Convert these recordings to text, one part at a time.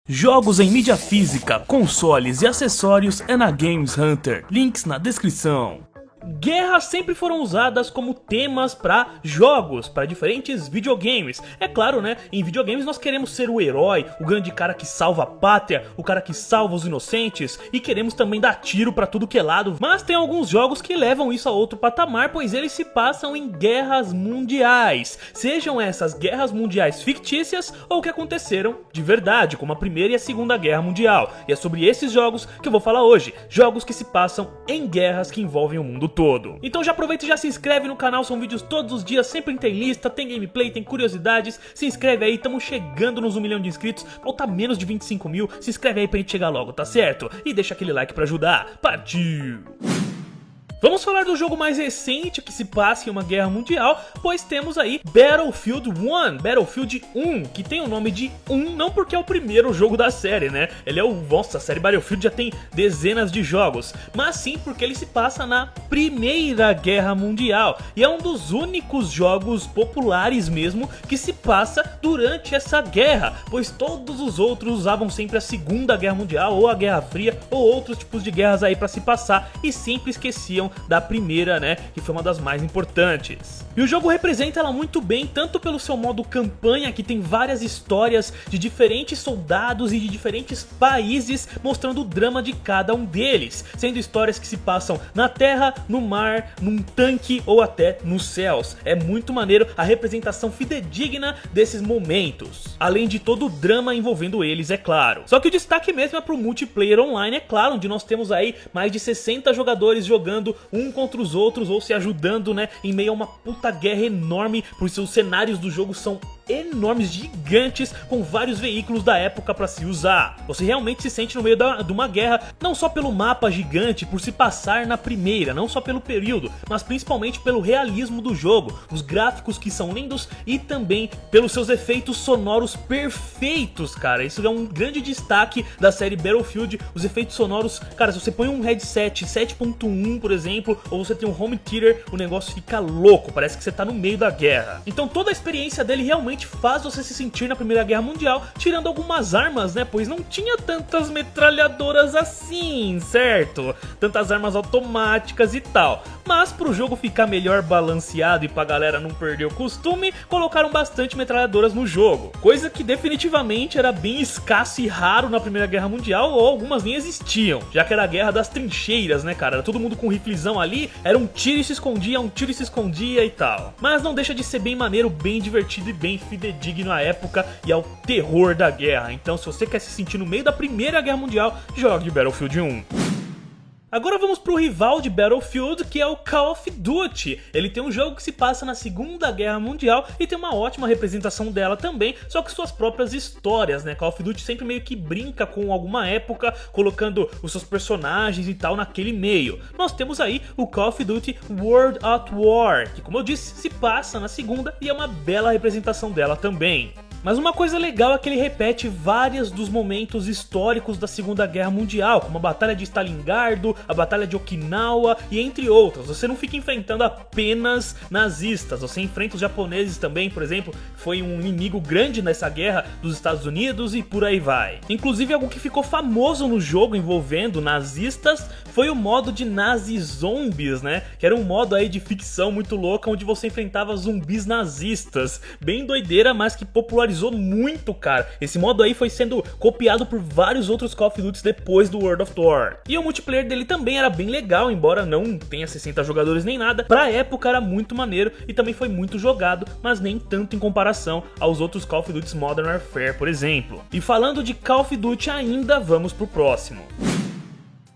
Jogos em mídia física, consoles e acessórios é na Games Hunter, links na descrição. Guerras sempre foram usadas como temas para jogos, para diferentes videogames. É claro, né? Em videogames nós queremos ser o herói, o grande cara que salva a pátria, o cara que salva os inocentes, e queremos também dar tiro para tudo que é lado. Mas tem alguns jogos que levam isso a outro patamar, pois eles se passam em guerras mundiais. Sejam essas guerras mundiais fictícias ou que aconteceram de verdade, como a Primeira e a Segunda Guerra Mundial. E é sobre esses jogos que eu vou falar hoje. Jogos que se passam em guerras que envolvem o mundo todo. Então já aproveita e já se inscreve no canal, são vídeos todos os dias, sempre tem lista, tem gameplay, tem curiosidades. Se inscreve aí, estamos chegando nos 1 milhão de inscritos, falta menos de 25 mil, se inscreve aí pra gente chegar logo, tá certo? E deixa aquele like pra ajudar, partiu! Vamos falar do jogo mais recente que se passa em uma guerra mundial, pois temos aí Battlefield 1, Battlefield 1, que tem o nome de 1 não porque é o primeiro jogo da série, né? Ele é nossa, a série Battlefield já tem dezenas de jogos, mas sim porque ele se passa na Primeira Guerra Mundial, e é um dos únicos jogos populares mesmo que se passa durante essa guerra, pois todos os outros usavam sempre a Segunda Guerra Mundial, ou a Guerra Fria, ou outros tipos de guerras aí pra se passar, e sempre esqueciam da primeira, né, que foi uma das mais importantes. E o jogo representa ela muito bem, tanto pelo seu modo campanha, que tem várias histórias de diferentes soldados e de diferentes países, mostrando o drama de cada um deles, sendo histórias que se passam na terra, no mar, num tanque ou até nos céus. É muito maneiro a representação fidedigna desses momentos, além de todo o drama envolvendo eles, é claro. Só que o destaque mesmo é pro multiplayer online, é claro, onde nós temos aí mais de 60 jogadores jogando um contra os outros ou se ajudando, né, em meio a uma puta guerra enorme, pois os cenários do jogo são enormes, gigantes, com vários veículos da época para se usar. Você realmente se sente no meio de uma guerra, não só pelo mapa gigante, por se passar na primeira, não só pelo período, mas principalmente pelo realismo do jogo, os gráficos que são lindos e também pelos seus efeitos sonoros perfeitos, cara. Isso é um grande destaque da série Battlefield, os efeitos sonoros, cara, se você põe um headset 7.1, por exemplo, ou você tem um home theater, o negócio fica louco, parece que você tá no meio da guerra. Então toda a experiência dele realmente faz você se sentir na Primeira Guerra Mundial, tirando algumas armas, né, pois não tinha tantas metralhadoras assim, certo? Tantas armas automáticas e tal. Mas pro jogo ficar melhor balanceado e pra galera não perder o costume, colocaram bastante metralhadoras no jogo, coisa que definitivamente era bem escasso e raro na Primeira Guerra Mundial, ou algumas nem existiam, já que era a guerra das trincheiras, né, cara? Era todo mundo com riflezão ali, era um tiro e se escondia, um tiro e se escondia e tal. Mas não deixa de ser bem maneiro, bem divertido e bem fidedigno à época e ao terror da guerra. Então se você quer se sentir no meio da Primeira Guerra Mundial, jogue Battlefield 1. Agora vamos pro rival de Battlefield, que é o Call of Duty. Ele tem um jogo que se passa na Segunda Guerra Mundial e tem uma ótima representação dela também, só que suas próprias histórias, né? Call of Duty sempre meio que brinca com alguma época, colocando os seus personagens e tal naquele meio. Nós temos aí o Call of Duty World at War, que, como eu disse, se passa na Segunda e é uma bela representação dela também. Mas uma coisa legal é que ele repete vários dos momentos históricos da Segunda Guerra Mundial, como a Batalha de Stalingrado, a Batalha de Okinawa e entre outras. Você não fica enfrentando apenas nazistas, você enfrenta os japoneses também, por exemplo, foi um inimigo grande nessa guerra dos Estados Unidos e por aí vai. Inclusive algo que ficou famoso no jogo envolvendo nazistas foi o modo de Nazi Zombies, né? Que era um modo aí de ficção muito louca, onde você enfrentava zumbis nazistas. Bem doideira, mas que popularizou muito, cara. Esse modo aí foi sendo copiado por vários outros Call of Duty depois do World of War. E o multiplayer dele também era bem legal, embora não tenha 60 jogadores nem nada. Pra época era muito maneiro e também foi muito jogado, mas nem tanto em comparação aos outros Call of Duty Modern Warfare, por exemplo. E falando de Call of Duty ainda, vamos pro próximo.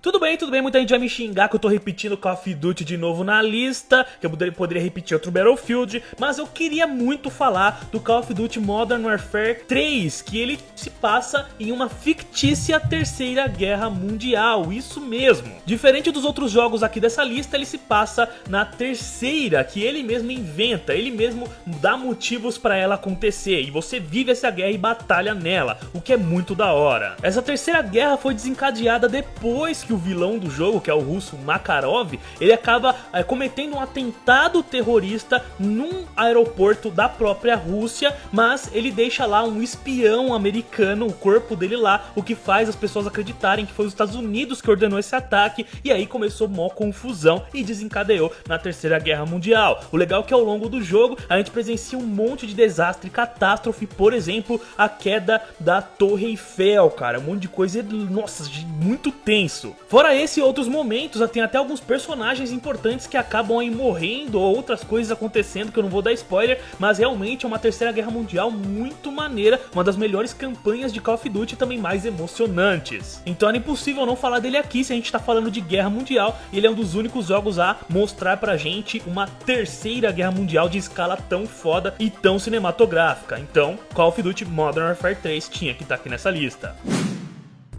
Tudo bem, muita gente vai me xingar que eu tô repetindo Call of Duty de novo na lista, que eu poderia repetir outro Battlefield, mas eu queria muito falar do Call of Duty Modern Warfare 3, que ele se passa em uma fictícia Terceira Guerra Mundial, isso mesmo. Diferente dos outros jogos aqui dessa lista, ele se passa na terceira, que ele mesmo inventa, ele mesmo dá motivos pra ela acontecer, e você vive essa guerra e batalha nela, o que é muito da hora. Essa Terceira Guerra foi desencadeada depois que o vilão do jogo, que é o russo Makarov, ele acaba cometendo um atentado terrorista num aeroporto da própria Rússia, mas ele deixa lá um espião americano, o corpo dele lá, o que faz as pessoas acreditarem que foi os Estados Unidos que ordenou esse ataque, e aí começou mó confusão e desencadeou na Terceira Guerra Mundial. O legal é que ao longo do jogo a gente presencia um monte de desastre e catástrofe, por exemplo, a queda da Torre Eiffel, cara, um monte de coisa, nossa, muito tenso. Fora esse e outros momentos, tem até alguns personagens importantes que acabam aí morrendo ou outras coisas acontecendo que eu não vou dar spoiler, mas realmente é uma Terceira Guerra Mundial muito maneira, uma das melhores campanhas de Call of Duty e também mais emocionantes. Então era impossível não falar dele aqui se a gente tá falando de Guerra Mundial, e ele é um dos únicos jogos a mostrar pra gente uma Terceira Guerra Mundial de escala tão foda e tão cinematográfica. Então, Call of Duty Modern Warfare 3 tinha que estar aqui nessa lista.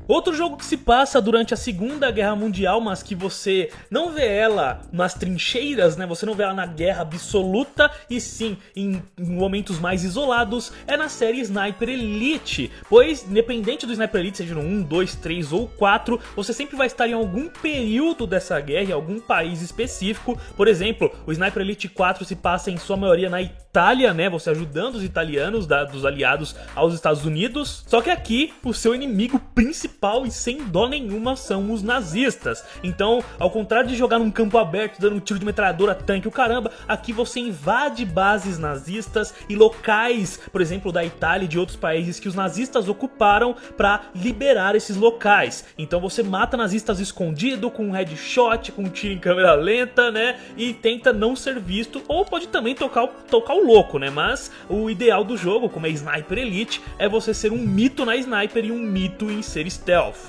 Outro jogo que se passa durante a Segunda Guerra Mundial, mas que você não vê ela nas trincheiras, né? Você não vê ela na guerra absoluta, e sim em momentos mais isolados, é na série Sniper Elite. Pois, independente do Sniper Elite, seja no 1, 2, 3 ou 4, você sempre vai estar em algum período dessa guerra, em algum país específico. Por exemplo, o Sniper Elite 4 se passa em sua maioria na Itália, né? Você ajudando os italianos, dos aliados aos Estados Unidos. Só que aqui, o seu inimigo principal e sem dó nenhuma são os nazistas. Então, ao contrário de jogar num campo aberto, dando um tiro de metralhadora, tanque, o caramba, aqui você invade bases nazistas e locais, por exemplo, da Itália e de outros países que os nazistas ocuparam para liberar esses locais. Então você mata nazistas escondido, com um headshot, com um tiro em câmera lenta, né? E tenta não ser visto, ou pode também tocar o louco, né? Mas o ideal do jogo, como é Sniper Elite, é você ser um mito na Sniper e um mito em ser stealth.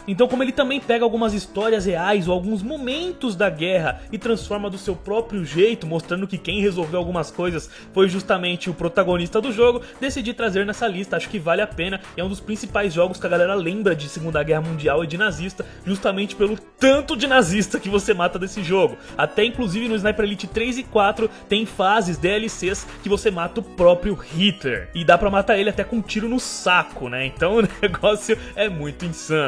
Então, como ele também pega algumas histórias reais ou alguns momentos da guerra e transforma do seu próprio jeito, mostrando que quem resolveu algumas coisas foi justamente o protagonista do jogo, decidi trazer nessa lista. Acho que vale a pena, é um dos principais jogos que a galera lembra de Segunda Guerra Mundial e de nazista, justamente pelo tanto de nazista que você mata desse jogo. Até inclusive no Sniper Elite 3 e 4 tem fases, DLCs, que você mata o próprio Hitler, e dá pra matar ele até com um tiro no saco, né? Então o negócio é muito insano.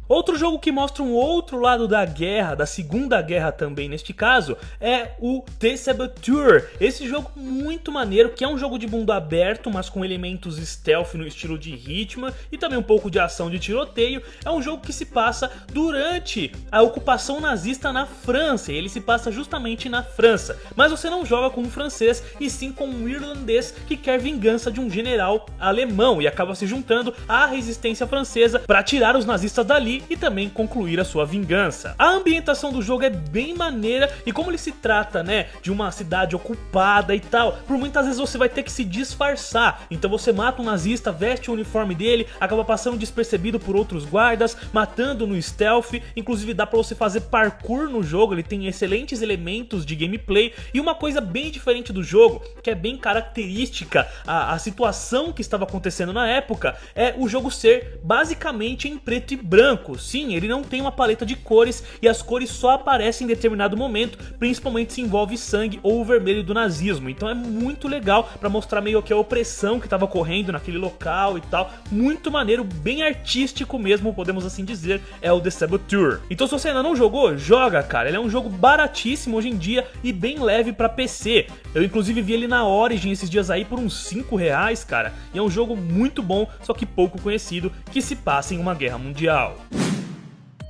Outro jogo que mostra um outro lado da guerra, da Segunda Guerra também neste caso, é o The Saboteur. Esse jogo muito maneiro, que é um jogo de mundo aberto, mas com elementos stealth no estilo de Hitman e também um pouco de ação de tiroteio. É um jogo que se passa durante a ocupação nazista na França, e ele se passa justamente na França. Mas você não joga com um francês, e sim com um irlandês que quer vingança de um general alemão e acaba se juntando à resistência francesa para tirar os nazistas dali e também concluir a sua vingança. A ambientação do jogo é bem maneira, e como ele se trata, né, de uma cidade ocupada e tal, por muitas vezes você vai ter que se disfarçar. Então você mata um nazista, veste o uniforme dele, acaba passando despercebido por outros guardas, matando no stealth. Inclusive dá pra você fazer parkour no jogo, ele tem excelentes elementos de gameplay. E uma coisa bem diferente do jogo, que é bem característica a situação que estava acontecendo na época, é o jogo ser basicamente em preto e branco. Sim, ele não tem uma paleta de cores, e as cores só aparecem em determinado momento, principalmente se envolve sangue ou o vermelho do nazismo. Então é muito legal pra mostrar meio que a opressão que estava ocorrendo naquele local e tal. Muito maneiro, bem artístico mesmo, podemos assim dizer, é o The Saboteur. Então se você ainda não jogou, joga, cara. Ele é um jogo baratíssimo hoje em dia e bem leve pra PC. Eu inclusive vi ele na Origin esses dias aí por uns R$5, cara. E é um jogo muito bom, só que pouco conhecido, que se passa em uma guerra mundial.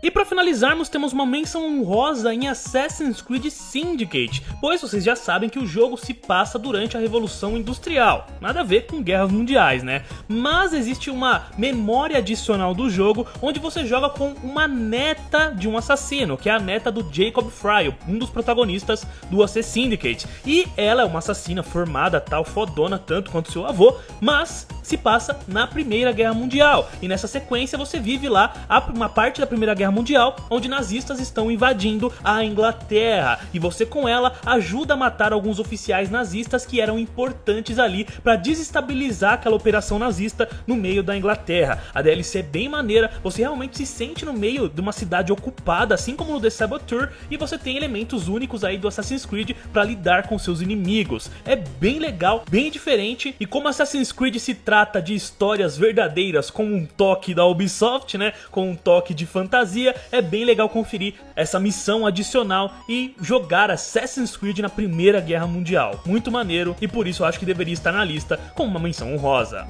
E para finalizarmos, temos uma menção honrosa em Assassin's Creed Syndicate, pois vocês já sabem que o jogo se passa durante a Revolução Industrial, nada a ver com guerras mundiais, né? Mas existe uma memória adicional do jogo, onde você joga com uma neta de um assassino, que é a neta do Jacob Frye, um dos protagonistas do Assassin's Syndicate. E ela é uma assassina formada, tal, fodona, tanto quanto seu avô, mas se passa na Primeira Guerra Mundial. E nessa sequência você vive lá uma parte da Primeira Guerra Mundial, onde nazistas estão invadindo a Inglaterra, e você com ela ajuda a matar alguns oficiais nazistas que eram importantes ali para desestabilizar aquela operação nazista no meio da Inglaterra. A DLC é bem maneira, você realmente se sente no meio de uma cidade ocupada, assim como no The Saboteur, e você tem elementos únicos aí do Assassin's Creed para lidar com seus inimigos. É bem legal, bem diferente, e como Assassin's Creed se trata de histórias verdadeiras com um toque da Ubisoft, né, com um toque de fantasia, dia é bem legal conferir essa missão adicional e jogar Assassin's Creed na Primeira Guerra Mundial. Muito maneiro e por isso eu acho que deveria estar na lista como uma menção honrosa.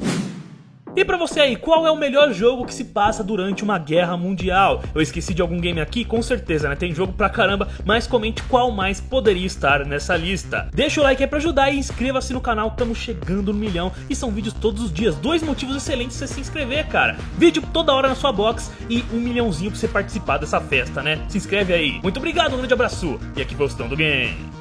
E pra você aí, qual é o melhor jogo que se passa durante uma guerra mundial? Eu esqueci de algum game aqui? Com certeza, né? Tem jogo pra caramba, mas comente qual mais poderia estar nessa lista. Deixa o like aí pra ajudar e inscreva-se no canal, estamos chegando no 1 milhão e são vídeos todos os dias. 2 motivos excelentes pra você se inscrever, cara. Vídeo toda hora na sua box e 1 milhãozinho pra você participar dessa festa, né? Se inscreve aí. Muito obrigado, um grande abraço e aqui foi o Estão do Game.